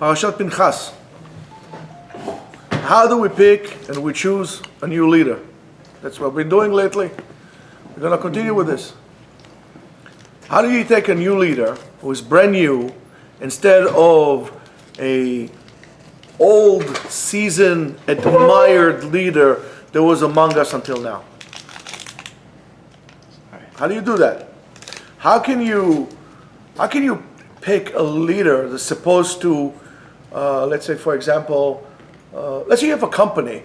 Parashat Pinchas. How do we pick and we choose a new leader? That's what we've been doing lately. We're going to continue with this. How do you take a new leader who is brand new instead of a old, seasoned, admired leader that was among us until now? How do you do that? How can you pick a leader that's supposed to, let's say, for example, let's say you have a company,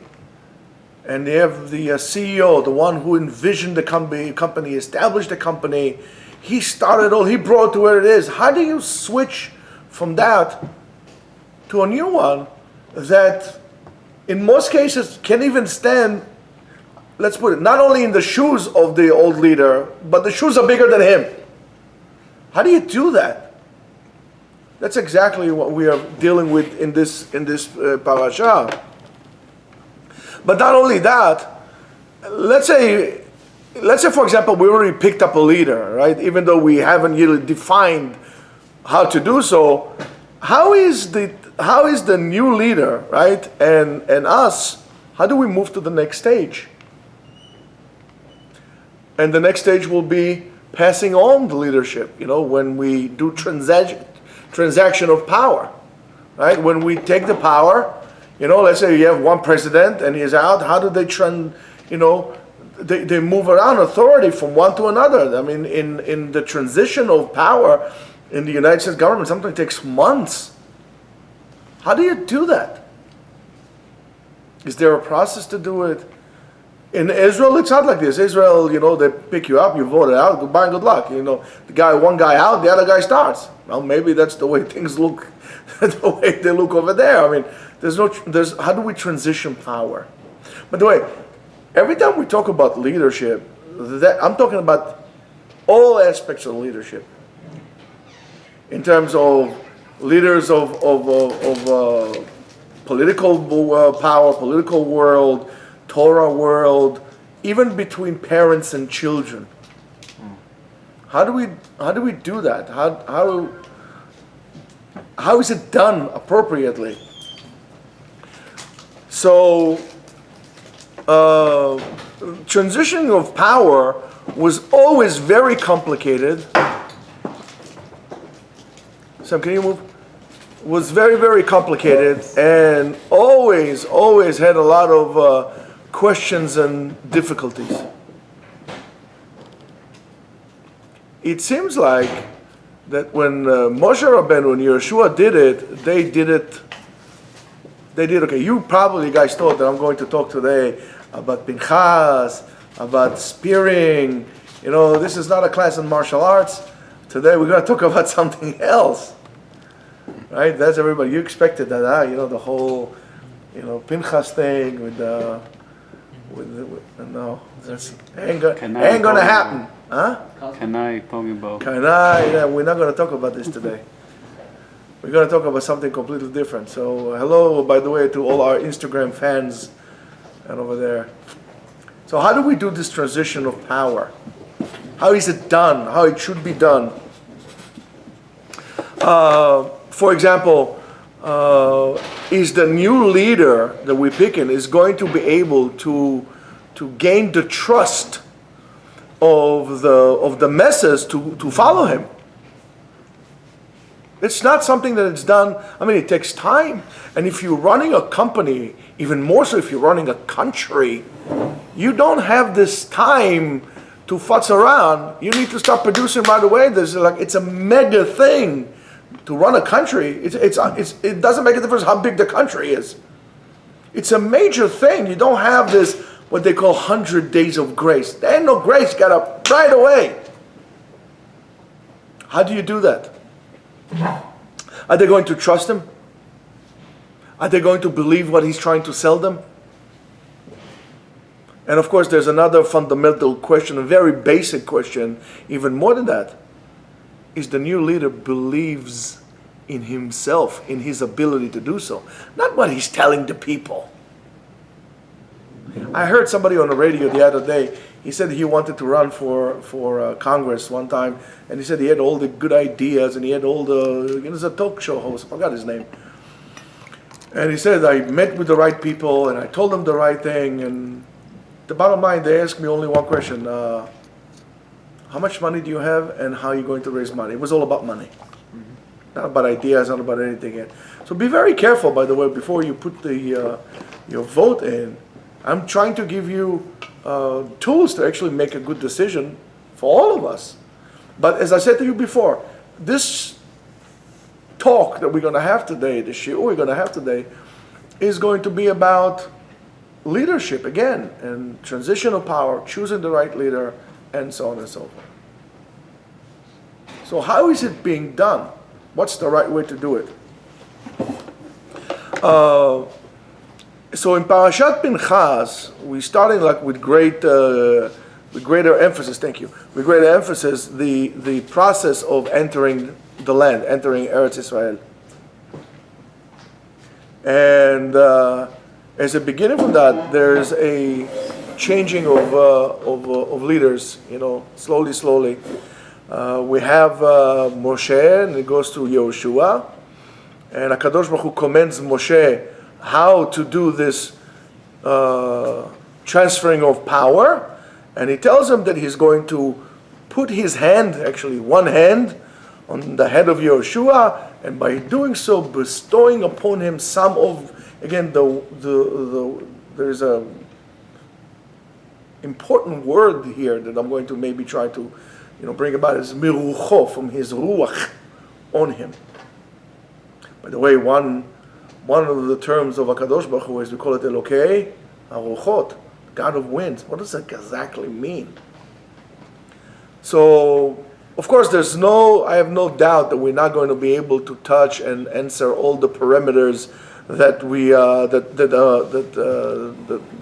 and they have the CEO, the one who envisioned the company, established the company. He started all, he brought it to where it is. How do you switch from that to a new one that, in most cases, can even stand, let's put it, not only in the shoes of the old leader, but the shoes are bigger than him? How do you do that? That's exactly what we are dealing with in this parasha. But not only that, let's say for example we already picked up a leader, right? Even though we haven't really defined how to do so, how is the new leader, right? And us, how do we move to the next stage? And the next stage will be passing on the leadership, when we do transaction of power, right? When we take the power, let's say you have one president and he's out, how do they they move around authority from one to another? I mean, in the transition of power in the United States government, sometimes it takes months. How do you do that? Is there a process to do it? In Israel, it's not like this. Israel, they pick you up, you vote it out, goodbye and good luck. One guy out, the other guy starts. Well, maybe that's the way things look, the way they look over there. I mean, how do we transition power? By the way, every time we talk about leadership, I'm talking about all aspects of leadership. In terms of leaders of political power, political world, Torah world, even between parents and children. How do we do that? How is it done appropriately? So, transitioning of power was always very complicated. Sam, can you move? Was very, very complicated, and always had a lot of questions and difficulties. It seems like that when Moshe Rabbeinu and Yeshua did it, they did okay. You probably guys thought that I'm going to talk today about Pinchas, about spearing. This is not a class in martial arts. Today we're going to talk about something else. Right? That's everybody. You expected that, the whole, Pinchas thing with no, that's ain't gonna happen, huh? Kanai, Pogibbo. Kanai, we're not gonna talk about this today. We're gonna talk about something completely different. So, hello, by the way, to all our Instagram fans and over there. So, how do we do this transition of power? How is it done? How it should be done? For example, is the new leader that we're picking is going to be able to gain the trust of the masses to follow him? It's not something that it's done. I mean, it takes time. And if you're running a company, even more so if you're running a country, you don't have this time to futz around. You need to start producing right away. It's a mega thing. To run a country, it doesn't make a difference how big the country is. It's a major thing. You don't have this, what they call 100 days of grace. There ain't no grace, got up right away. How do you do that? Are they going to trust him? Are they going to believe what he's trying to sell them? And of course, there's another fundamental question, a very basic question, even more than that. Is the new leader believes in himself, in his ability to do so, not what he's telling the people. I heard somebody on the radio the other day. He said he wanted to run for Congress one time, and he said he had all the good ideas, and he had all the. He was a talk show host. I forgot his name, And he said, I met with the right people and I told them the right thing. And the bottom line, they asked me only one question. How much money do you have and how are you going to raise money? It was all about money. Not about ideas, not about anything yet. So be very careful, by the way, before you put your vote in. I'm trying to give you tools to actually make a good decision for all of us. But as I said to you before, this talk that we're going to have today, the shiur we're going to have today, is going to be about leadership again, and transitional power, choosing the right leader, and so on and so forth. So how is it being done? What's the right way to do it? So in Parashat Pinchas, we're starting like with greater emphasis. Thank you. With greater emphasis, the process of entering the land, entering Eretz Israel. And as a beginning from that, there's a changing of leaders. Slowly. We have Moshe, and it goes to Yehoshua, and HaKadosh Baruch Hu commends Moshe how to do this transferring of power, and he tells him that he's going to put his hand, actually one hand, on the head of Yehoshua, and by doing so, bestowing upon him some of, again, there's a important word here that I'm going to maybe try to bring about, is mirucho, from his ruach on him. By the way, one of the terms of HaKadosh Baruch Hu is, we call it Elokei HaRuchot, God of winds. What does that exactly mean? So, of course, I have no doubt that we're not going to be able to touch and answer all the parameters that the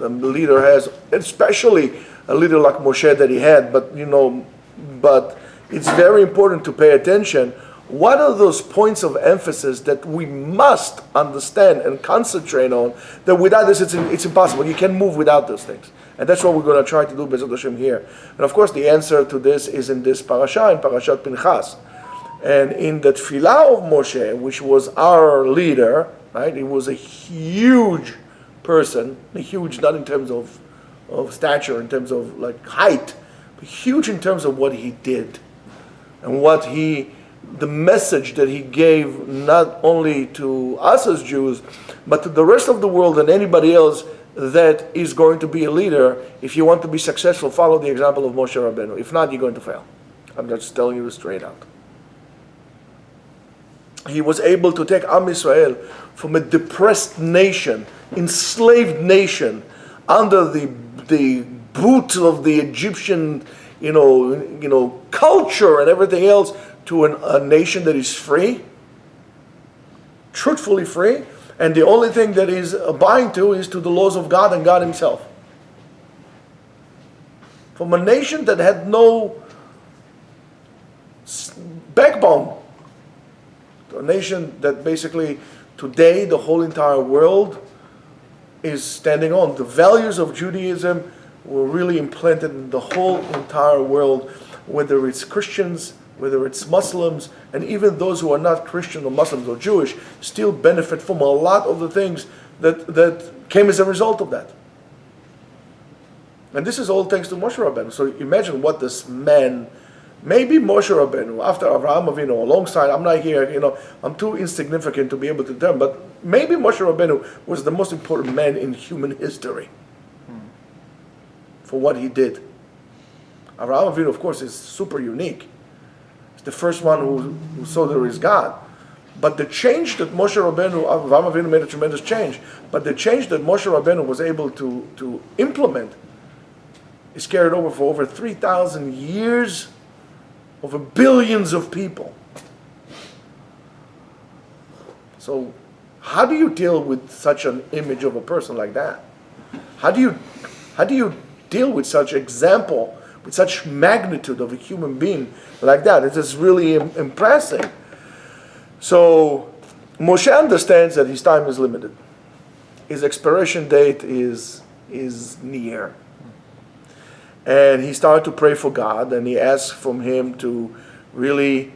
leader has, especially a leader like Moshe that he had. But it's very important to pay attention. What are those points of emphasis that we must understand and concentrate on? That without this, it's impossible. You can't move without those things. And that's what we're going to try to do, B'ezrat Hashem, here. And of course, the answer to this is in this parasha, in Parashat Pinchas. And in the tefillah of Moshe, which was our leader, right? He was a huge person, huge not in terms of stature, in terms of like height, but huge in terms of what he did. And the message that he gave not only to us as Jews, but to the rest of the world and anybody else that is going to be a leader. If you want to be successful, follow the example of Moshe Rabbeinu. If not, you're going to fail. I'm just telling you straight out. He was able to take Am Yisrael from a depressed nation, enslaved nation, under the boot of the Egyptian, culture and everything else, to a nation that is free, truthfully free, and the only thing that is abiding to is to the laws of God and God Himself. From a nation that had no backbone, to a nation that basically today the whole entire world is standing on. The values of Judaism were really implanted in the whole entire world, whether it's Christians, whether it's Muslims, and even those who are not Christian or Muslims or Jewish, still benefit from a lot of the things that came as a result of that. And this is all thanks to Moshe Rabbeinu. So imagine what this man, maybe Moshe Rabbeinu, after Avraham Avinu, alongside, I'm not here, I'm too insignificant to be able to tell, but maybe Moshe Rabbeinu was the most important man in human history for what he did. Avraham Avinu, of course, is super unique. He's the first one who saw there is God. But the change that Moshe Rabbeinu, Avraham Avinu made a tremendous change, but the change that Moshe Rabbeinu was able to implement is carried over for over 3,000 years, over billions of people. So how do you deal with such an image of a person like that? How do you deal with such example, with such magnitude of a human being like that? It is really impressive. So Moshe understands that his time is limited. His expiration date is near. And he started to pray for God, and he asked from him to really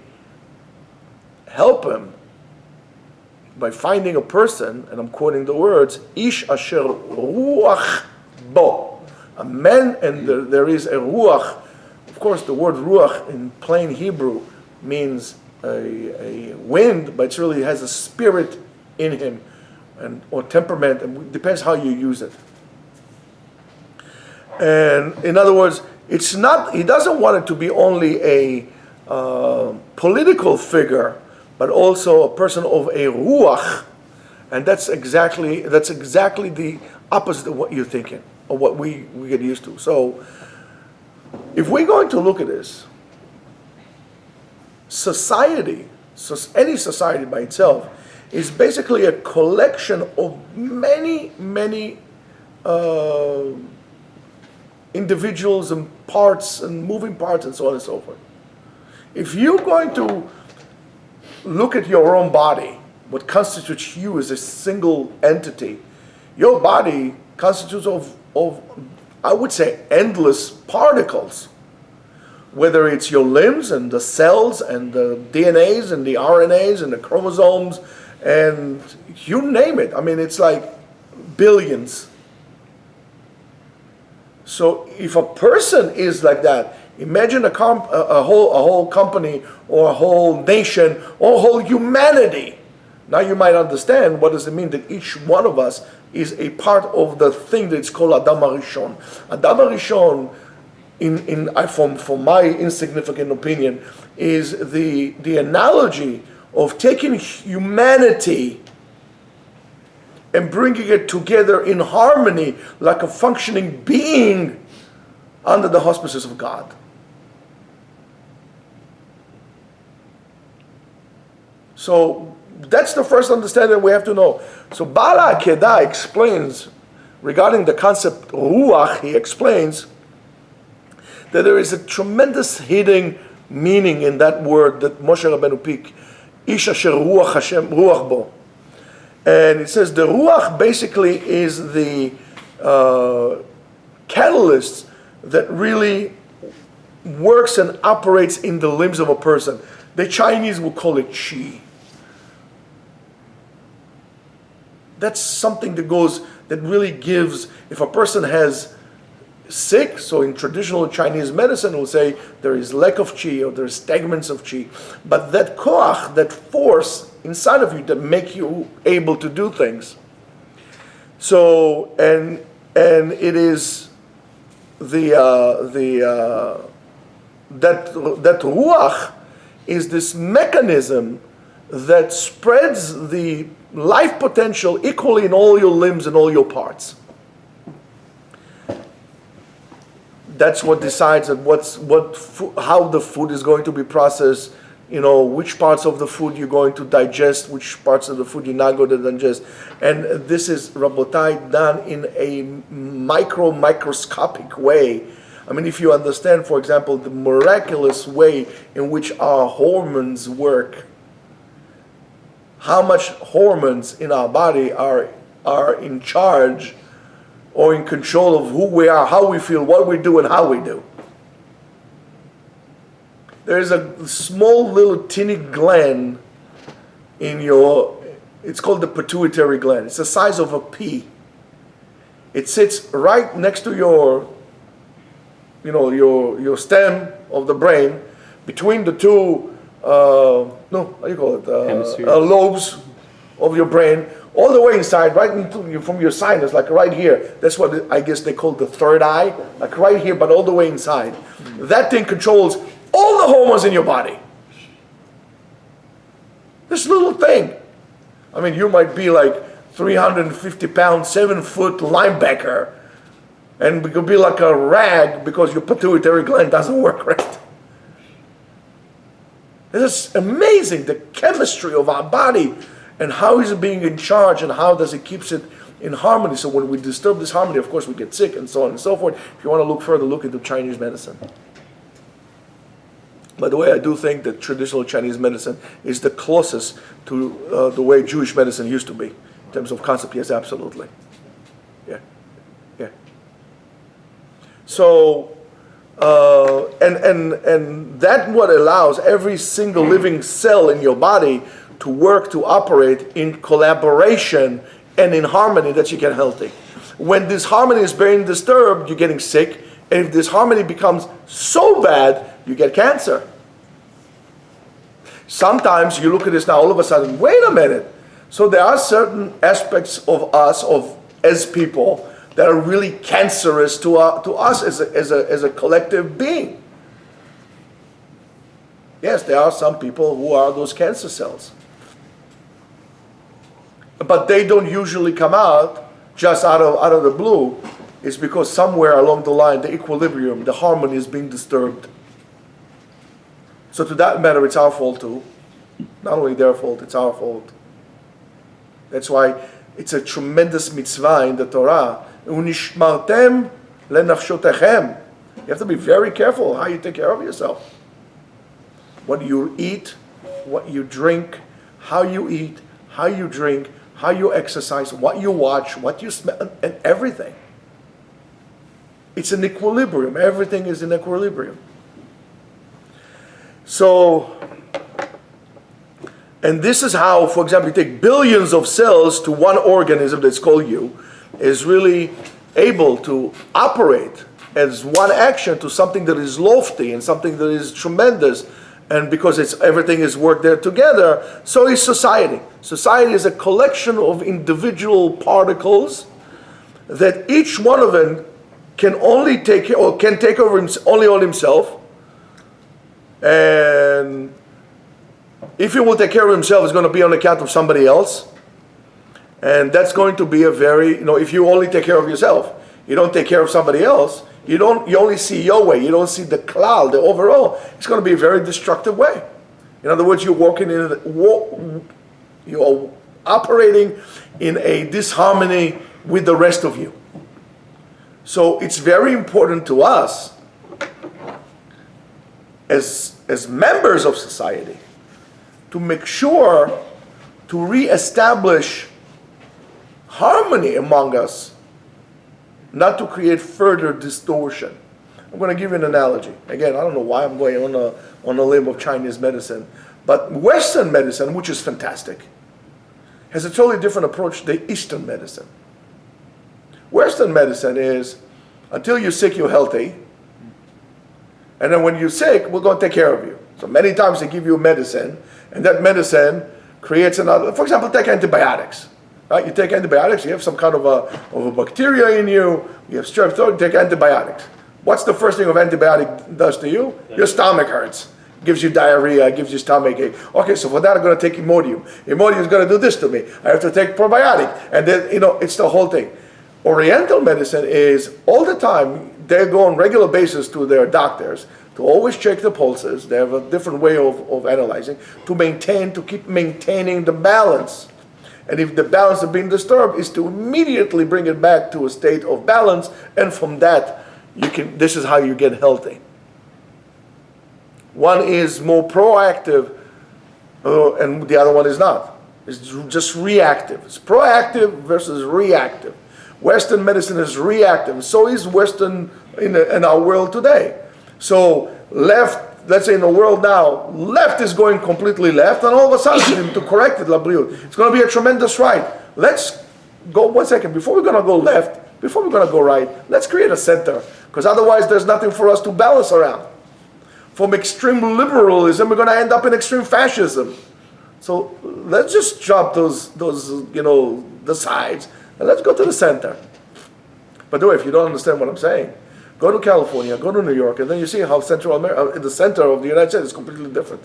help him by finding a person, and I'm quoting the words, Ish asher ruach bo, a man, and there is a ruach. Of course, the word ruach in plain Hebrew means a wind, but it really has a spirit in him, or temperament, and it depends how you use it. And in other words, it's not, he doesn't want it to be only a political figure, but also a person of a ruach, and that's exactly the opposite of what you're thinking, or what we get used to. So, if we're going to look at this, society, any society by itself, is basically a collection of many individuals and parts and moving parts and so on and so forth. If you're going to look at your own body, what constitutes you as a single entity, your body constitutes of I would say endless particles, whether it's your limbs and the cells and the DNAs and the RNAs and the chromosomes and you name it. I mean, it's like billions. So if a person is like that, imagine a whole company or a whole nation or a whole humanity. Now you might understand what does it mean that each one of us is a part of the thing that's called Adam HaRishon. Adam HaRishon, from my insignificant opinion, is the analogy of taking humanity and bringing it together in harmony like a functioning being under the auspices of God. So that's the first understanding we have to know. So Bala Akedah explains, regarding the concept Ruach, he explains that there is a tremendous hidden meaning in that word that Moshe Rabbeinu picked, Ish asher Ruach Hashem, Ruach bo. And it says the Ruach basically is the catalyst that really works and operates in the limbs of a person. The Chinese will call it Qi. That's something that really gives, if a person has sick, so in traditional Chinese medicine we'll say there is lack of Qi or there's stagnance of Qi. But that koach, that force inside of you that make you able to do things. So, and it is that ruach is this mechanism that spreads the life potential equally in all your limbs and all your parts. That's what decides how the food is going to be processed, which parts of the food you're going to digest, which parts of the food you're not going to digest. And this is, Rabotai, done in a microscopic way. I mean, if you understand, for example, the miraculous way in which our hormones work, how much hormones in our body are in charge or in control of who we are, how we feel, what we do, and how we do. There is a small little teeny gland it's called the pituitary gland. It's the size of a pea. It sits right next to your stem of the brain, between the two, lobes of your brain, all the way inside, right into from your sinus, like right here. That's what I guess they call the third eye, like right here, but all the way inside. That thing controls all the hormones in your body. This little thing. I mean, you might be like 350 pound, 7-foot linebacker, and you could be like a rag because your pituitary gland doesn't work right. It's amazing, the chemistry of our body and how is it being in charge and how does it keeps it in harmony. So when we disturb this harmony, of course, we get sick and so on and so forth. If you want to look further, look into Chinese medicine. By the way, I do think that traditional Chinese medicine is the closest to the way Jewish medicine used to be. In terms of concept, yes, absolutely. Yeah. So, and that what allows every single living cell in your body to work, to operate in collaboration and in harmony that you get healthy. When this harmony is being disturbed, you're getting sick. And if this harmony becomes so bad, you get cancer. Sometimes you look at this now, all of a sudden, wait a minute. So there are certain aspects of us, as people, that are really cancerous to us as a collective being. Yes, there are some people who are those cancer cells. But they don't usually come out just out of the blue. It's because somewhere along the line, the equilibrium, the harmony is being disturbed. So to that matter, it's our fault too. Not only their fault, it's our fault. That's why it's a tremendous mitzvah in the Torah. Unishmartem lenafshotechem. You have to be very careful how you take care of yourself. What you eat, what you drink, how you eat, how you drink, how you exercise, what you watch, what you smell, and everything. It's an equilibrium. Everything is in equilibrium. So, and this is how, for example, you take billions of cells to one organism that's called you, is really able to operate as one action to something that is lofty and something that is tremendous. And because everything is worked there together, so is society. Society is a collection of individual particles that each one of them can only take care, or can take over only on himself. And if he will take care of himself, it's going to be on account of somebody else. And that's going to be a very, if you only take care of yourself, you don't take care of somebody else, you only see your way, you don't see the cloud, the overall, it's going to be a very destructive way. In other words, you're operating in a disharmony with the rest of you. So it's very important to us as members of society to make sure to reestablish harmony among us, not to create further distortion. I'm going to give you an analogy. Again, I don't know why I'm going on a limb of Chinese medicine, but Western medicine, which is fantastic, has a totally different approach to Eastern medicine. Western medicine is, until you're sick, you're healthy. And then when you're sick, we're going to take care of you. So many times they give you medicine, and that medicine creates another. For example, take antibiotics. Right? You take antibiotics, you have some kind of a bacteria in you, you have strep throat, you take antibiotics. What's the first thing an antibiotic does to you? Your stomach hurts. Gives you diarrhea, gives you stomach ache. Okay, so for that I'm going to take Imodium. Imodium is going to do this to me. I have to take probiotic. And then, it's the whole thing. Oriental medicine is all the time, they go on regular basis to their doctors to always check the pulses. They have a different way of analyzing to keep maintaining the balance. And if the balance is being disturbed, is to immediately bring it back to a state of balance, and from that, this is how you get healthy. One is more proactive, and the other one is not. It's just reactive. It's proactive versus reactive. Western medicine is reactive. So is Western in our world today. So left, let's say in the world now, left is going completely left, and all of a sudden, to correct it, it's going to be a tremendous right. Let's go, 1 second, before we're going to go left, before we're going to go right, let's create a center, because otherwise there's nothing for us to balance around. From extreme liberalism, we're going to end up in extreme fascism. So let's just drop those the sides, and let's go to the center. By the way, if you don't understand what I'm saying, go to California, go to New York, and then you see how Central America, the center of the United States is completely different.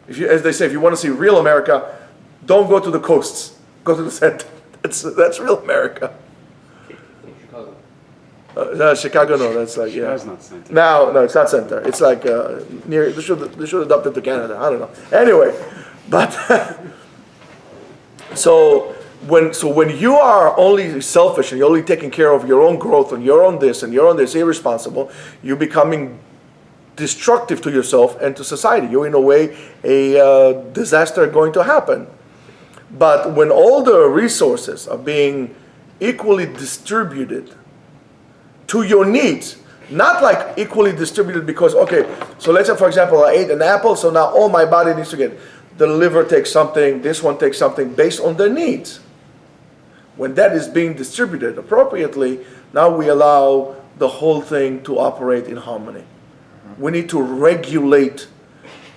As they say, if you want to see real America, don't go to the coasts. Go to the center. That's real America. Chicago, no, that's like, yeah. Chicago's not center. No, it's not center. It's like near, they should adopt it to Canada. I don't know. Anyway, but, so when you are only selfish and you're only taking care of your own growth and your own this, irresponsible, you're becoming destructive to yourself and to society. You're in a way a disaster going to happen. But when all the resources are being equally distributed to your needs, Not like equally distributed because, okay, so let's say, for example, I ate an apple, so now all my body needs to get, the liver takes something, this one takes something based on their needs. When that is being distributed appropriately, now we allow the whole thing to operate in harmony. We need to regulate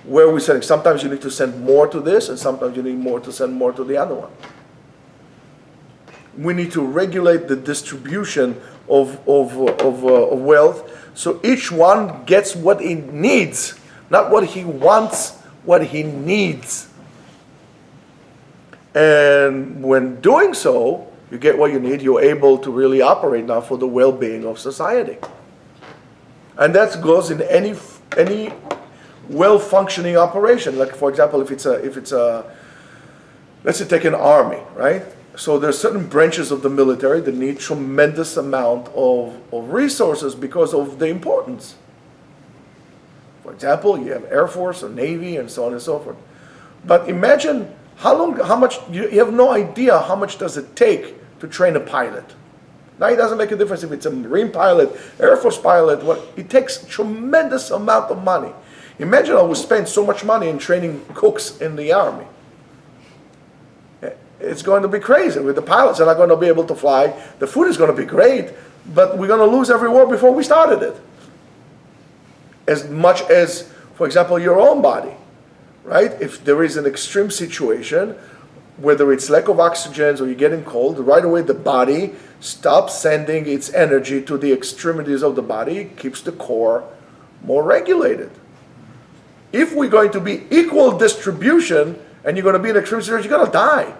where we're sending. Sometimes you need to send more to this, and sometimes you need more to send more to the other one. We need to regulate the distribution of wealth, so each one gets what he needs, not what he wants, what he needs. And when doing so, you get what you need, you're able to really operate now for the well-being of society. And that goes in any well-functioning operation. Like, for example, if it's a let's say take an army, right? So there's certain branches of the military that need tremendous amount of resources because of the importance. For example, you have Air Force or Navy and so on and so forth. But imagine how much, you have no idea how much does it take to train a pilot. Now it doesn't make a difference if it's a Marine pilot, Air Force pilot, it takes tremendous amount of money. Imagine I would spend so much money in training cooks in the army. It's going to be crazy. With the pilots are not going to be able to fly. The food is going to be great, but we're going to lose every war before we started it. As much as, for example, your own body, right? If there is an extreme situation, whether it's lack of oxygen or you're getting cold, right away the body stops sending its energy to the extremities of the body, keeps the core more regulated. If we're going to be equal distribution and you're going to be in extreme situation, you're going to die.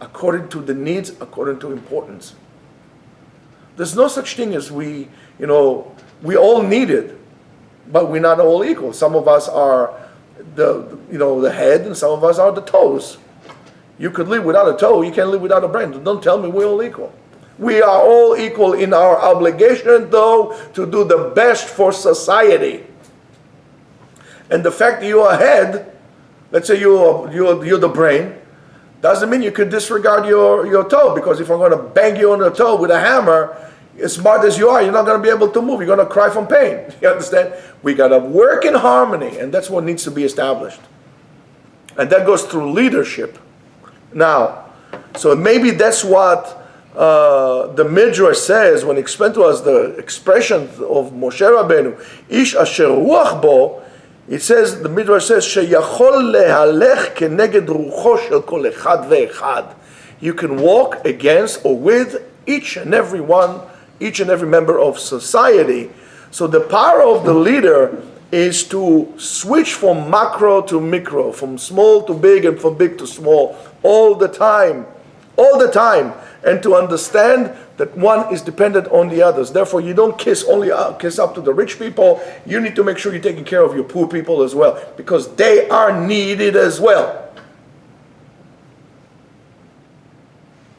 According to the needs, according to importance. There's no such thing as we all need it, but we're not all equal. Some of us are the head, and some of us are the toes. You could live without a toe, you can't live without a brain. Don't tell me we're all equal. We are all equal in our obligation, though, to do the best for society. And the fact that you're a head, let's say you're the brain, doesn't mean you could disregard your toe, because if I'm going to bang you on the toe with a hammer, as smart as you are, you're not going to be able to move. You're going to cry from pain. You understand? We got to work in harmony, and that's what needs to be established. And that goes through leadership. Now, so maybe that's what the Midrash says when he explained to us the expression of Moshe Rabbeinu, Ish asher ruach bo. It says, the Midrash says, sheyachol lehalech keneged rucho shel kol echad ve'echad. You can walk against or with each and every member of society. So the power of the leader is to switch from macro to micro, from small to big and from big to small, all the time, and to understand that one is dependent on the others. Therefore, you don't kiss up to the rich people. You need to make sure you're taking care of your poor people as well, because they are needed as well.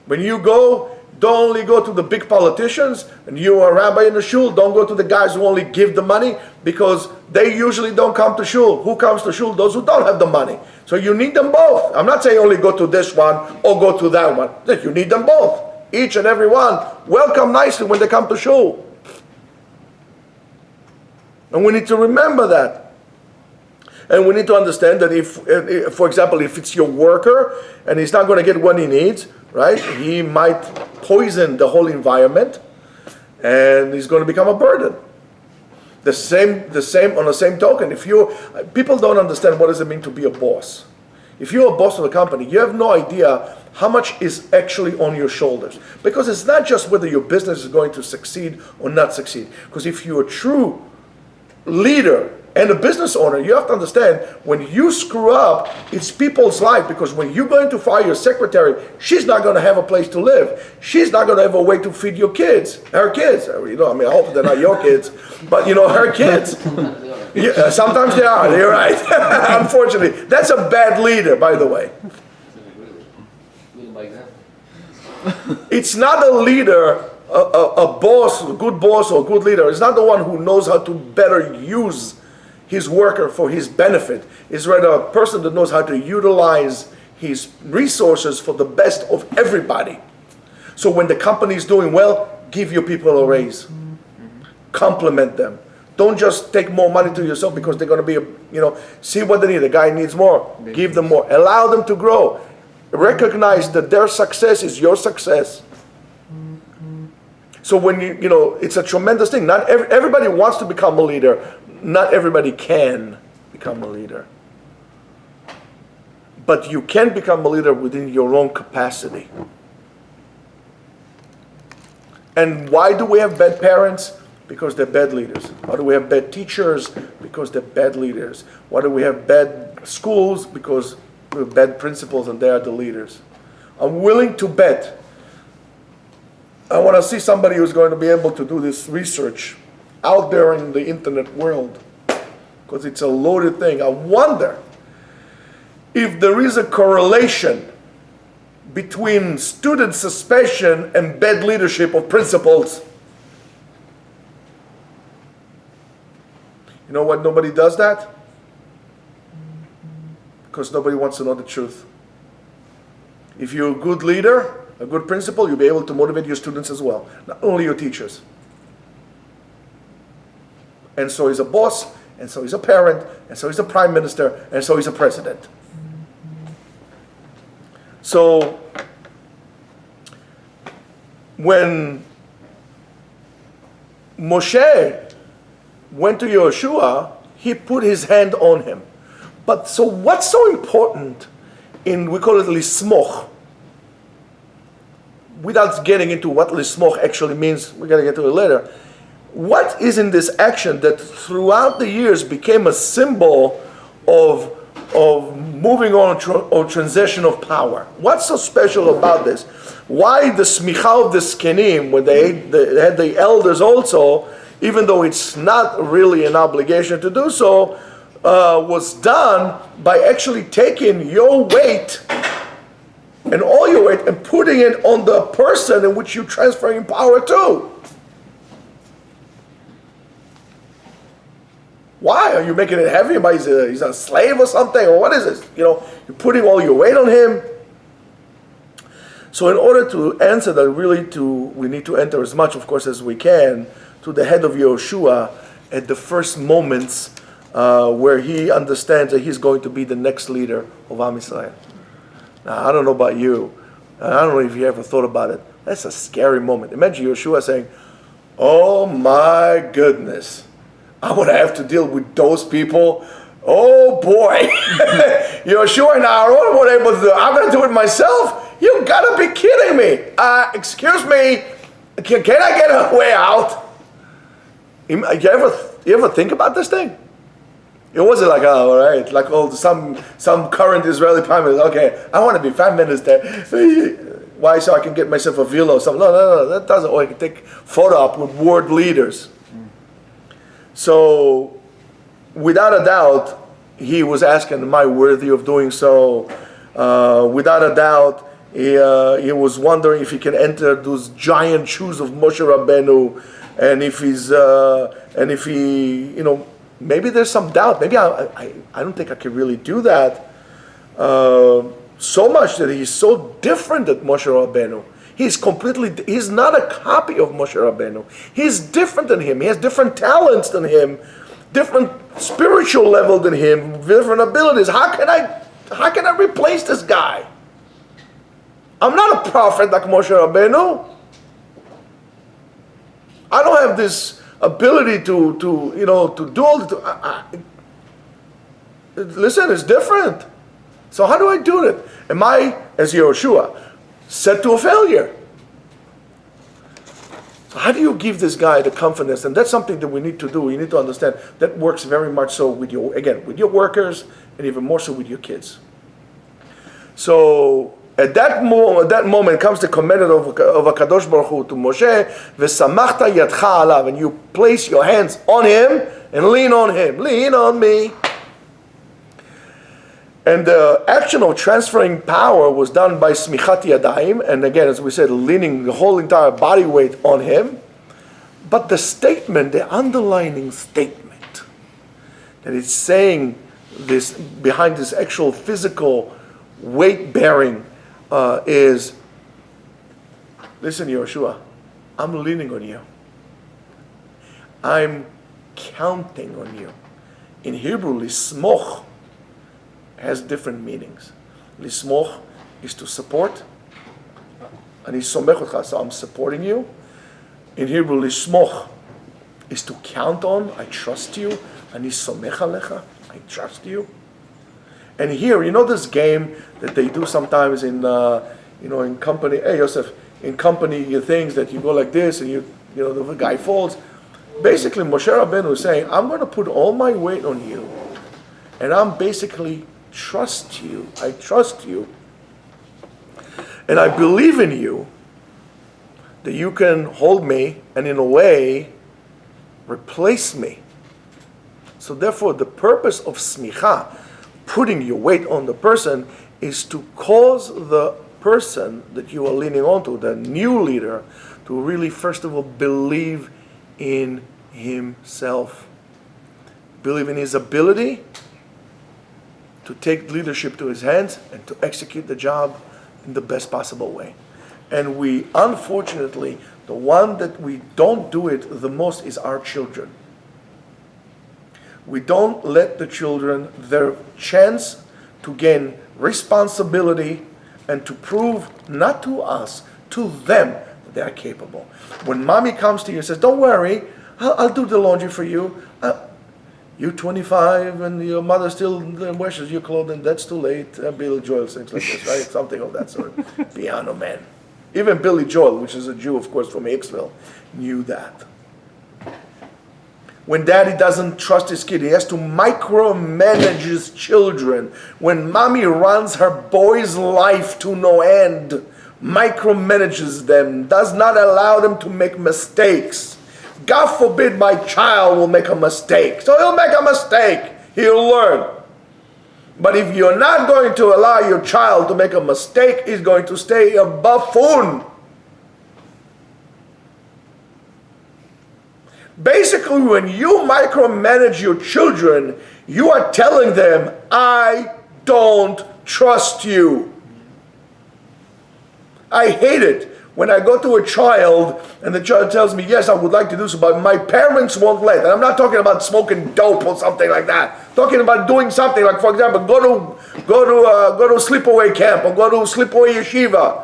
When you go, don't only go to the big politicians, and you are a rabbi in the shul, don't go to the guys who only give the money, because they usually don't come to shul. Who comes to shul? Those who don't have the money. So you need them both. I'm not saying only go to this one or go to that one. You need them both. Each and every one, welcome nicely when they come to shul. And we need to remember that. And we need to understand that if, for example, if it's your worker and he's not going to get what he needs, right? He might poison the whole environment, and he's going to become a burden. The same on the same token. People don't understand what does it mean to be a boss. If you're a boss of a company, you have no idea how much is actually on your shoulders. Because it's not just whether your business is going to succeed or not succeed. Because if you're a true leader and a business owner, you have to understand, when you screw up, it's people's life. Because when you're going to fire your secretary, she's not going to have a place to live. She's not going to have a way to feed your kids, her kids. I hope they're not your kids, but her kids. Yeah, sometimes they are, you're right. Unfortunately. That's a bad leader, by the way. It's not a leader, a boss, a good boss or a good leader. It's not the one who knows how to better use his worker for his benefit. It's rather a person that knows how to utilize his resources for the best of everybody. So when the company is doing well, give your people a raise. complement them. Don't just take more money to yourself because they're going to be, see what they need. The guy needs more. Give them more. Allow them to grow. Recognize that their success is your success. So when it's a tremendous thing. Not everybody wants to become a leader. Not everybody can become a leader. But you can become a leader within your own capacity. And why do we have bad parents? Because they're bad leaders. Why do we have bad teachers? Because they're bad leaders. Why do we have bad schools? Because we have bad principals and they are the leaders. I'm willing to bet. I want to see somebody who's going to be able to do this research out there in the internet world. Because it's a loaded thing. I wonder if there is a correlation between student suspension and bad leadership of principals. You know why nobody does that? Because nobody wants to know the truth. If you're a good leader, a good principal, you'll be able to motivate your students as well, not only your teachers. And so is a boss, and so is a parent, and so is a prime minister, and so is a president. So, when Moshe went to Yeshua, he put his hand on him. But so what's so important we call it lismoch. Without getting into what lismoch actually means, we're going to get to it later. What is in this action that throughout the years became a symbol of moving on or transition of power? What's so special about this? Why the smicha of the skenim, when they had the elders also, even though it's not really an obligation to do so, was done by actually taking your weight and all your weight and putting it on the person in which you're transferring power to. Why? Are you making it heavy? He's a slave or something? Or what is this? You're putting all your weight on him. So in order to answer that, we need to enter as much, of course, as we can to the head of Yeshua at the first moments where he understands that he's going to be the next leader of Am Yisrael. Now, I don't know about you. I don't know if you ever thought about it. That's a scary moment. Imagine Yeshua saying, "Oh my goodness, I would have to deal with those people. Oh boy, Yeshua and Aaron were able to do it. I'm going to do it myself? You got to be kidding me. Excuse me, can I get a way out?" You ever think about this thing? It wasn't like, oh, all right, like some current Israeli prime minister. Okay, I want to be prime minister. Why? So I can get myself a villa or something. No, that doesn't. Or I can take photo op with world leaders. So, without a doubt, he was asking, am I worthy of doing so? Without a doubt, he was wondering if he can enter those giant shoes of Moshe Rabbeinu, and if he, maybe there's some doubt. Maybe I don't think I can really do that. So much that he's so different than Moshe Rabbeinu. He's not a copy of Moshe Rabbeinu. He's different than him. He has different talents than him, different spiritual level than him, different abilities. How can I replace this guy? I'm not a prophet like Moshe Rabbeinu. I don't have this ability to do all the. Listen, it's different. So how do I do it? Am I, as Yehoshua, set to a failure? So how do you give this guy the confidence? And that's something that we need to do. You need to understand that works very much so with your workers, and even more so with your kids. So at that moment comes the command of HaKadosh Baruch Hu to Moshe, "V'samachta yadcha alav," and you place your hands on him and lean on him. Lean on me. And the action of transferring power was done by smichat yadayim, and again, as we said, leaning the whole entire body weight on him. But the statement, the underlining statement, that it's saying this behind this actual physical weight bearing is, listen, Yehoshua, I'm leaning on you. I'm counting on you. In Hebrew, lismoch has different meanings. Lismoch is to support. Ani somech otcha, so I'm supporting you. In Hebrew, lismoch is to count on. I trust you. Ani somech alecha, I trust you. And here, you know this game that they do sometimes in, in company. Hey, Yosef, in company things that you go like this, and the guy falls. Basically, Moshe Rabbeinu is saying, I'm going to put all my weight on you, and I'm basically trust you. I trust you, and I believe in you that you can hold me and in a way replace me. So therefore, the purpose of smicha, putting your weight on the person, is to cause the person that you are leaning onto, the new leader, to really first of all believe in himself, believe in his ability to take leadership to his hands and to execute the job in the best possible way. And we, unfortunately, the one that we don't do it the most is our children. We don't let the children their chance to gain responsibility and to prove, not to us, to them, that they are capable. When mommy comes to you and says, don't worry, I'll do the laundry for you. You're 25 and your mother still washes your clothes, and that's too late. Billy Joel sings like this, right? Something of that sort. Piano Man. Even Billy Joel, which is a Jew, of course, from Hicksville, knew that. When daddy doesn't trust his kid, he has to micromanage his children. When mommy runs her boy's life to no end, micromanages them, does not allow them to make mistakes. God forbid my child will make a mistake. So he'll make a mistake. He'll learn. But if you're not going to allow your child to make a mistake, he's going to stay a buffoon. Basically, when you micromanage your children, you are telling them, I don't trust you. I hate it when I go to a child and the child tells me, yes, I would like to do so, but my parents won't let. And I'm not talking about smoking dope or something like that. I'm talking about doing something like, for example, go to sleepaway camp or go to sleepaway yeshiva.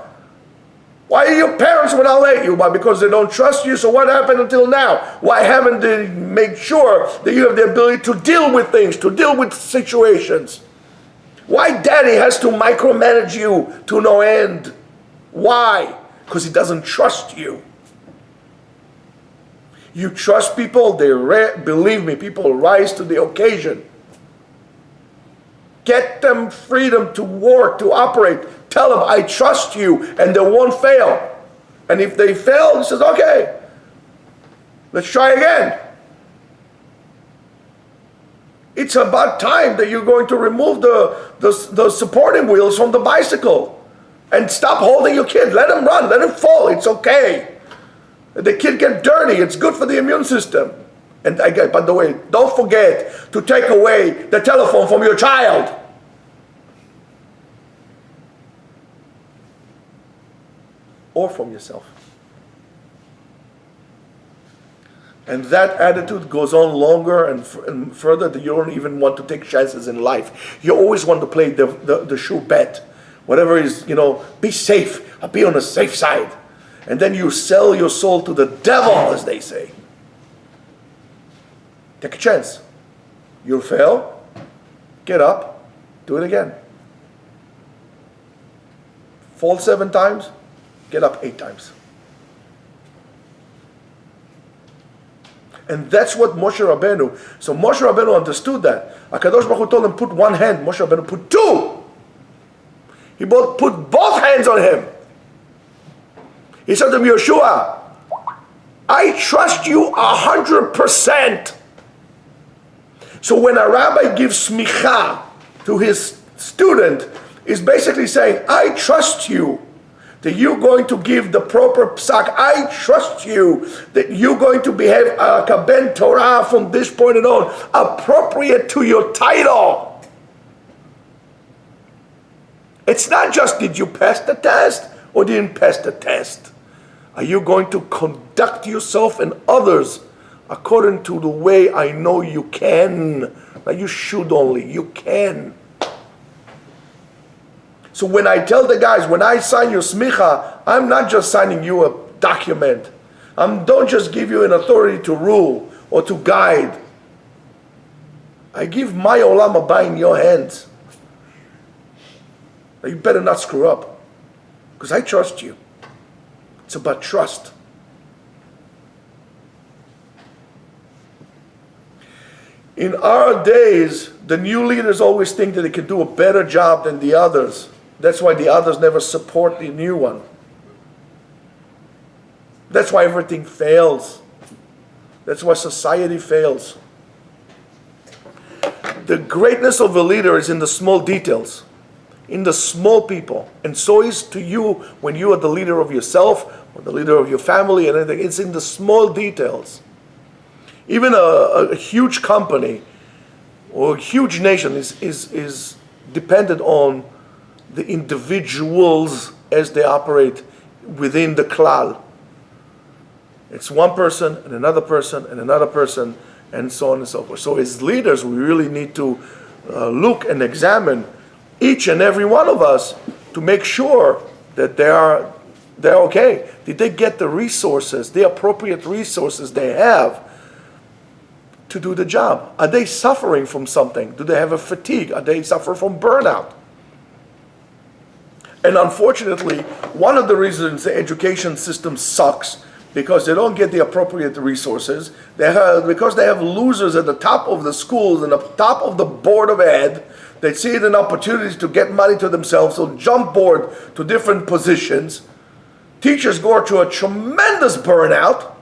Why are your parents will not let you? Why? Because they don't trust you. So what happened until now? Why haven't they made sure that you have the ability to deal with things, to deal with situations? Why daddy has to micromanage you to no end? Why? Because he doesn't trust you. You trust people, believe me, people rise to the occasion. Get them freedom to work, to operate. Tell them, I trust you, and they won't fail. And if they fail, he says, okay, let's try again. It's about time that you're going to remove the supporting wheels from the bicycle. And stop holding your kid. Let him run. Let him fall. It's okay. The kid get dirty. It's good for the immune system. And by the way, don't forget to take away the telephone from your child. Or from yourself. And that attitude goes on longer and further that you don't even want to take chances in life. You always want to play the sure bet. Whatever is, be safe. Be on the safe side. And then you sell your soul to the devil, as they say. Take a chance. You'll fail. Get up. Do it again. Fall 7 times. Get up 8 times. And that's what Moshe Rabbeinu. So Moshe Rabbeinu understood that. HaKadosh Baruch Hu told him, put 1 hand. Moshe Rabbeinu put 2. He put both hands on him. He said to him, Yeshua, I trust you 100%. So when a rabbi gives smicha to his student, is basically saying, I trust you that you're going to give the proper psak. I trust you that you're going to behave kaben Torah from this point on, appropriate to your title. It's not just did you pass the test or didn't pass the test. Are you going to conduct yourself and others according to the way I know you can. Now you should only, you can. So when I tell the guys, when I sign your smicha, I'm not just signing you a document. Don't just give you an authority to rule or to guide. I give my olam haba in your hands. Now you better not screw up, because I trust you. It's about trust. In our days, the new leaders always think that they can do a better job than the others. That's why the others never support the new one. That's why everything fails. That's why society fails. The greatness of a leader is in the small details, in the small people. And so is to you when you are the leader of yourself or the leader of your family and everything. It's in the small details. Even a huge company or a huge nation is dependent on the individuals as they operate within the klal. It's one person and another person and another person and so on and so forth. So as leaders, we really need to look and examine each and every one of us to make sure that they're okay. Did they get the resources, the appropriate resources they have to do the job? Are they suffering from something? Do they have a fatigue? Are they suffering from burnout? And unfortunately, one of the reasons the education system sucks because they don't get the appropriate resources. Because they have losers at the top of the schools and the top of the board of ed. They see it in opportunities to get money to themselves, so jump board to different positions. Teachers go through a tremendous burnout.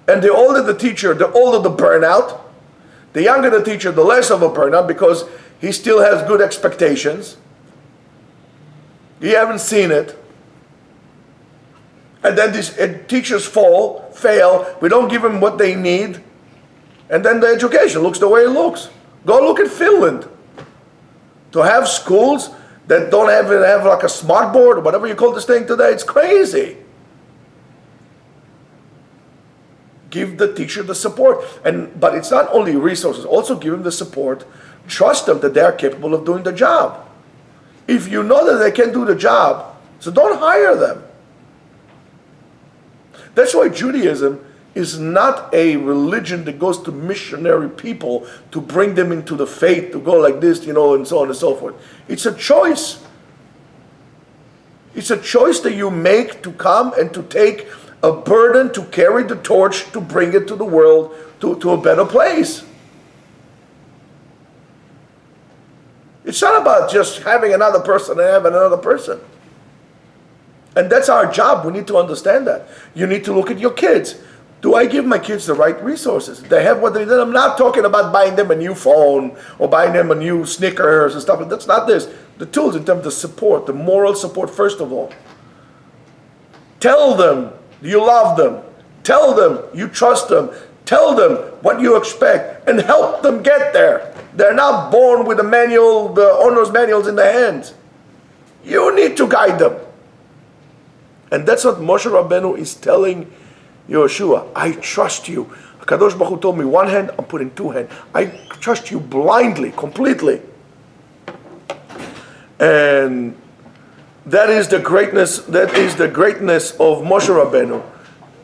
And the older the teacher, the older the burnout. The younger the teacher, the less of a burnout because he still has good expectations. You haven't seen it. And then these teachers fail. We don't give them what they need. And then the education looks the way it looks. Go look at Finland. To have schools that don't have like a smart board or whatever you call this thing today, it's crazy. Give the teacher the support. But it's not only resources, also give them the support. Trust them that they are capable of doing the job. If you know that they can do the job, so don't hire them. That's why Judaism is not a religion that goes to missionary people to bring them into the faith, to go like this, and so on and so forth. It's a choice. It's a choice that you make to come and to take a burden, to carry the torch, to bring it to the world, to a better place. It's not about just having another person and having another person. And that's our job. We need to understand that. You need to look at your kids. Do I give my kids the right resources? They have what they need. I'm not talking about buying them a new phone or buying them a new Snickers and stuff. That's not this. The tools in terms of support, the moral support first of all. Tell them you love them. Tell them you trust them. Tell them what you expect and help them get there. They're not born with the owner's manuals in their hands. You need to guide them. And that's what Moshe Rabbeinu is telling Yeshua. I trust you. HaKadosh Baruch Hu told me one hand, I'm putting two hands. I trust you blindly, completely. And that is the greatness of Moshe Rabbeinu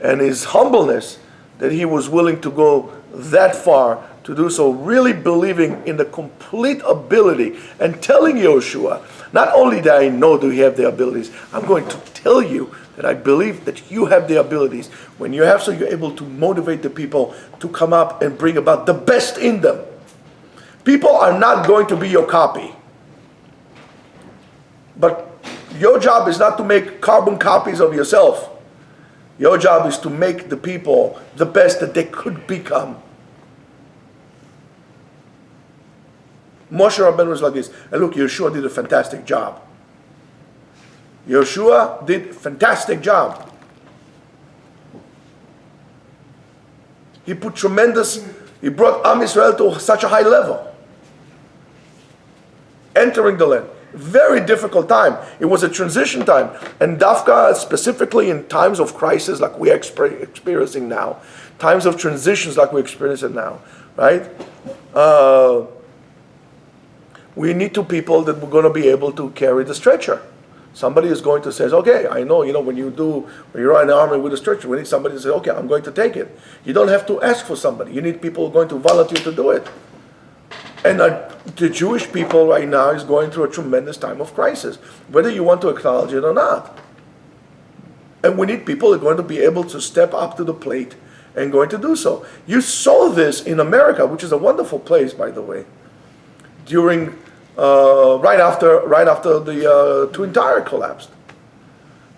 and his humbleness that he was willing to go that far to do so, really believing in the complete ability and telling Yeshua, not only that I know that you have the abilities, I'm going to tell you that I believe that you have the abilities. When you have so, you're able to motivate the people to come up and bring about the best in them. People are not going to be your copy. But your job is not to make carbon copies of yourself. Your job is to make the people the best that they could become. Moshe Rabbeinu was like this. And look, Yeshua did a fantastic job. Yeshua did a fantastic job. He brought Am Yisrael to such a high level. Entering the land. Very difficult time. It was a transition time. And Dafka, specifically in times of crisis like we are experiencing now, times of transitions like we're experiencing now, right? We need people that we're going to be able to carry the stretcher. Somebody is going to say, okay, I know, when you're in the army with a stretcher, we need somebody to say, okay, I'm going to take it. You don't have to ask for somebody. You need people who are going to volunteer to do it. And the Jewish people right now is going through a tremendous time of crisis, whether you want to acknowledge it or not. And we need people who are going to be able to step up to the plate and going to do so. You saw this in America, which is a wonderful place, by the way, during right after the Twin Tower collapsed.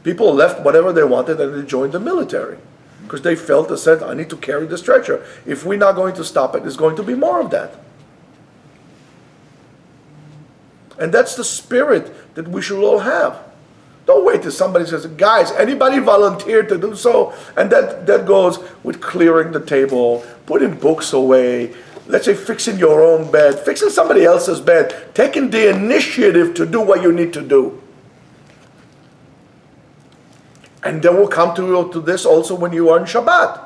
People left whatever they wanted and they joined the military because they felt and said, I need to carry the stretcher. If we're not going to stop it, there's going to be more of that. And that's the spirit that we should all have. Don't wait till somebody says, guys, anybody volunteer to do so? And that goes with clearing the table, putting books away, let's say fixing your own bed, fixing somebody else's bed, taking the initiative to do what you need to do. And then we'll come to this also when you are in Shabbat.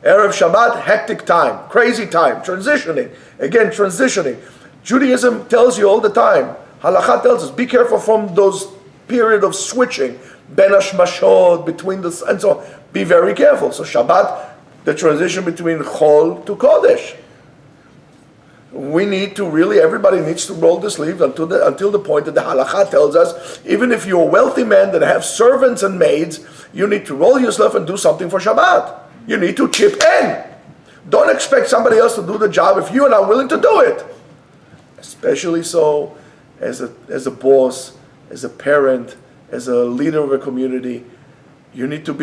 Erev Shabbat, hectic time, crazy time, transitioning. Again, transitioning. Judaism tells you all the time, Halakha tells us, be careful from those period of switching, ben hashmashot, between the, and so on. Be very careful. So Shabbat, the transition between Chol to Kodesh. We need to really, everybody needs to roll the sleeves until the point that the halakha tells us, even if you're a wealthy man that have servants and maids, you need to roll yourself and do something for Shabbat. You need to chip in. Don't expect somebody else to do the job if you are not willing to do it. Especially so as a boss, as a parent, as a leader of a community. You need to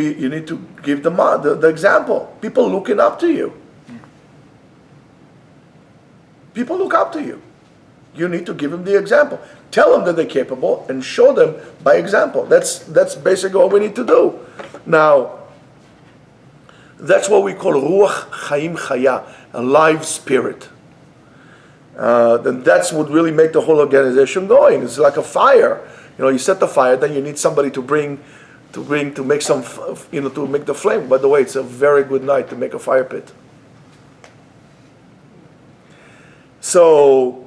give the example. People looking up to you. People look up to you. You need to give them the example. Tell them that they're capable and show them by example. That's basically what we need to do. Now, that's what we call Ruach Chaim Chaya, a live spirit. Then that's what really make the whole organization going. It's like a fire. You set the fire, then you need somebody to make some, to make the flame. By the way, it's a very good night to make a fire pit. So,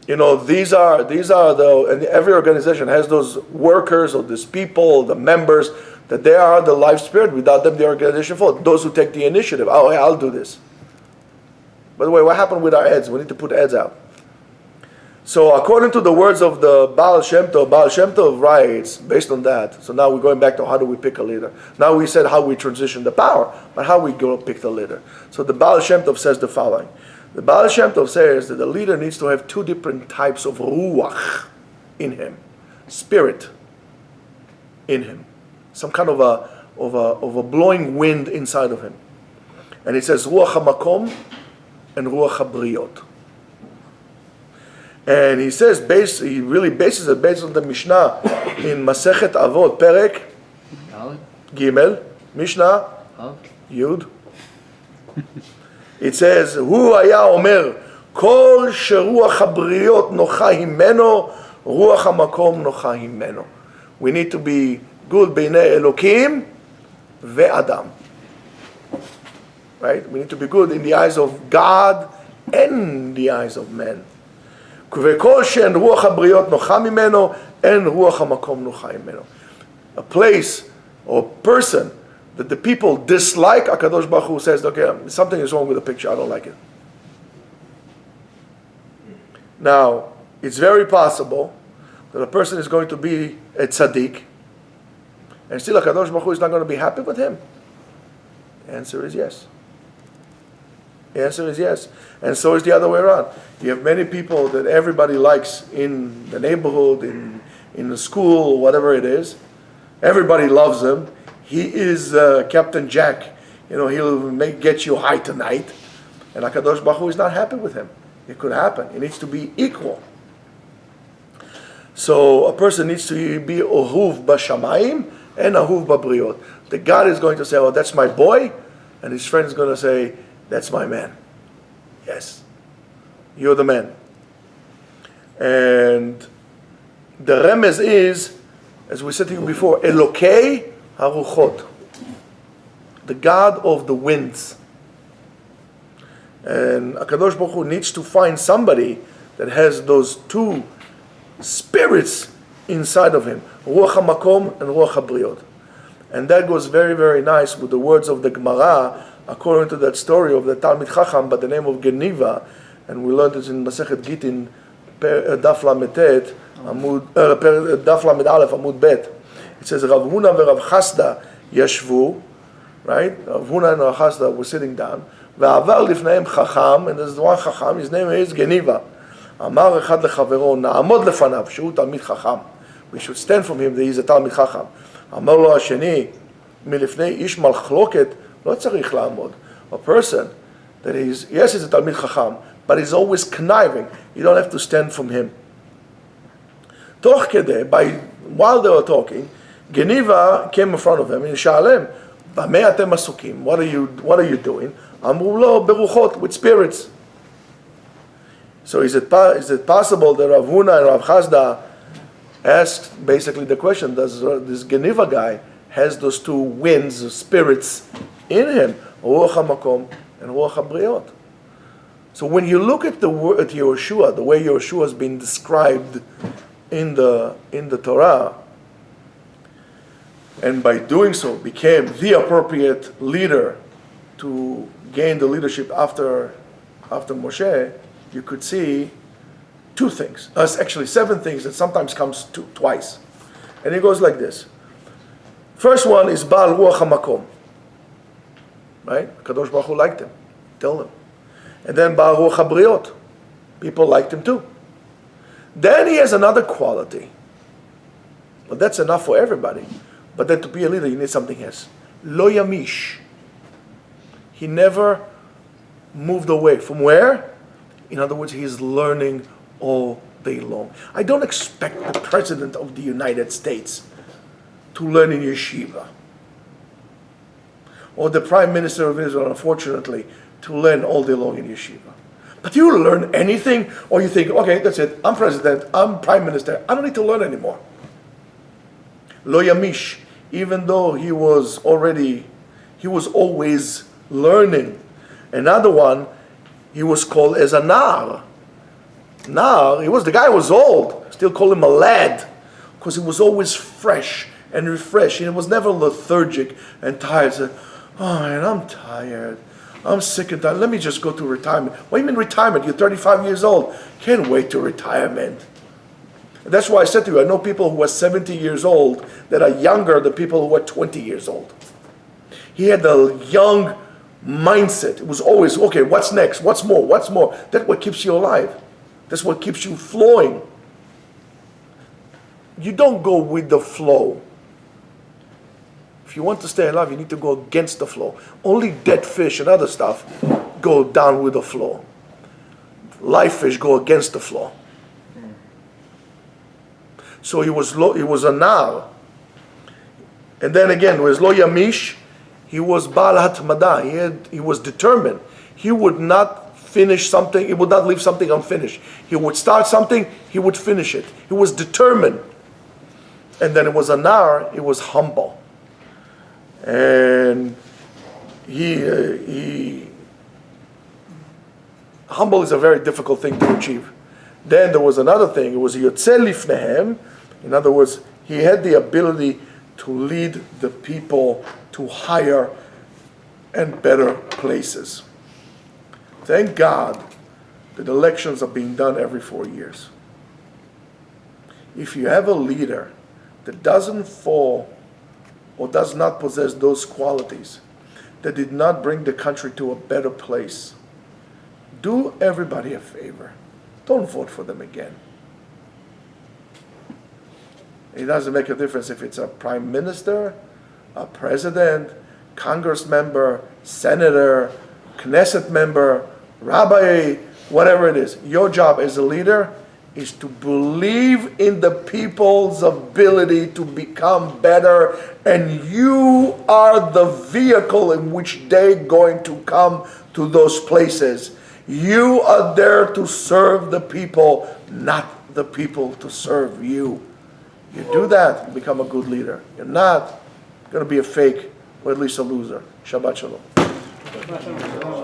these are and every organization has those workers or these people, the members, that they are the life spirit. Without them, the organization falls. Those who take the initiative. Oh, yeah, I'll do this. By the way, what happened with our ads? We need to put ads out. So, according to the words of the Baal Shem Tov writes, based on that. So now we're going back to how do we pick a leader. Now we said how we transition the power, but how we go pick the leader. So the Baal Shem Tov says the following. The Baal Shem Tov says that the leader needs to have two different types of ruach in him, spirit in him, some kind of a blowing wind inside of him. And he says ruach hamakom and ruach habriot. And he says he really bases it based on the Mishnah in Masechet Avot, Perek Gimel, Mishnah Yud. It says, Hu haya omer, kol sheruach habriot nocha himeno, ruach hamakom nocha himeno. We need to be good beinei Elokim ve'adam. Right? We need to be good in the eyes of God and the eyes of men. V'kol she'en ruach habriot nocha himeno, en ruach hamakom nocha himeno. A place or person that the people dislike, HaKadosh Baruch Hu says, okay, something is wrong with the picture, I don't like it. Now, it's very possible that a person is going to be a tzaddik, and still HaKadosh Baruch Hu is not going to be happy with him. The answer is yes. The answer is yes. And so is the other way around. You have many people that everybody likes in the neighborhood, in the school, whatever it is. Everybody loves him. He is Captain Jack. He'll get you high tonight. And HaKadosh Baruch Hu is not happy with him. It could happen. It needs to be equal. So a person needs to be ohuv b'shamayim and ahuv b'briot. The God is going to say, oh, that's my boy. And his friend is going to say, that's my man. Yes. You're the man. And The remez is, as we said to you before, Elokei Haruchot, the God of the winds. And HaKadosh Baruch Hu needs to find somebody that has those two spirits inside of him, Ruach HaMakom and Ruach HaBriot. And that goes very, very nice with the words of the Gemara, according to that story of the Talmid Chacham by the name of Geniva, and we learned this in Masechet Gitin, Daf Lametet, Daf Lamed Aleph, Amud Bet. It says, Rav Huna and Rav Chasda yeshvu, right? Rav Huna and Rav Chasda were sitting down. Ve'avar lifneim Chacham, and there's one Chacham, his name is Geniva. Amar echad lechavero, na'amod lefanav, shehu Talmid Chacham. We should stand from him that he's a Talmid Chacham. Amar lo hasheni, milifnei ish malchloket, lo tzarich la'amod. A person that is, yes, he's a Talmid Chacham, but he's always conniving. You don't have to stand from him. Toch kedeh, while they were talking, Geniva came in front of him and Shalem, Bamei atem asukim, what are you doing? Amru lo beruchot, with spirits. So is it possible that Rav Huna and Rav Chasda asked basically the question, does this Geniva guy has those two winds, spirits in him, Ruach HaMakom and Ruach HaBriot? So when you look at Yehoshua, the way Yehoshua has been described in the Torah, and by doing so became the appropriate leader to gain the leadership after Moshe, you could see two things. Actually, 7 things that sometimes comes twice. And it goes like this. First one is Baal Ruach HaMakom. Right? Kadosh Baruch Hu liked him. Tell them. And then Baal Ruach HaBriot. People liked him too. Then he has another quality. But that's enough for everybody. But then to be a leader, you need something else. Lo yamish. He never moved away. From where? In other words, he is learning all day long. I don't expect the President of the United States to learn in Yeshiva. Or the Prime Minister of Israel, unfortunately, to learn all day long in Yeshiva. But you learn anything, or you think, okay, that's it, I'm President, I'm Prime Minister, I don't need to learn anymore. Lo yamish, even though he was always learning. Another one, he was called as a nar. Nar, the guy was old, still call him a lad, because he was always fresh and refreshed. He was never lethargic and tired. Said, oh man, I'm tired. I'm sick and tired. Let me just go to retirement. What do you mean retirement? You're 35 years old. Can't wait to retirement. And that's why I said to you, I know people who are 70 years old that are younger than people who are 20 years old. He had a young mindset. It was always, okay, what's next? What's more? What's more? That's what keeps you alive. That's what keeps you flowing. You don't go with the flow. If you want to stay alive, you need to go against the flow. Only dead fish and other stuff go down with the flow. Live fish go against the flow. So he was a nar. And then again, with lo yamish, he was Baal Hatmada. He was determined. He would not finish something, he would not leave something unfinished. He would start something, he would finish it. He was determined. And then it was a nar, it was humble. And humble is a very difficult thing to achieve. Then there was another thing, it was Yotze Lifnehem. In other words, he had the ability to lead the people to higher and better places. Thank God that elections are being done every 4 years. If you have a leader that doesn't fall or does not possess those qualities, that did not bring the country to a better place, do everybody a favor. Don't vote for them again. It doesn't make a difference if it's a prime minister, a president, Congress member, senator, Knesset member, rabbi, whatever it is. Your job as a leader is to believe in the people's ability to become better, and you are the vehicle in which they're going to come to those places. You are there to serve the people, not the people to serve you. You do that, you become a good leader. You're not going to be a fake, or at least a loser. Shabbat shalom.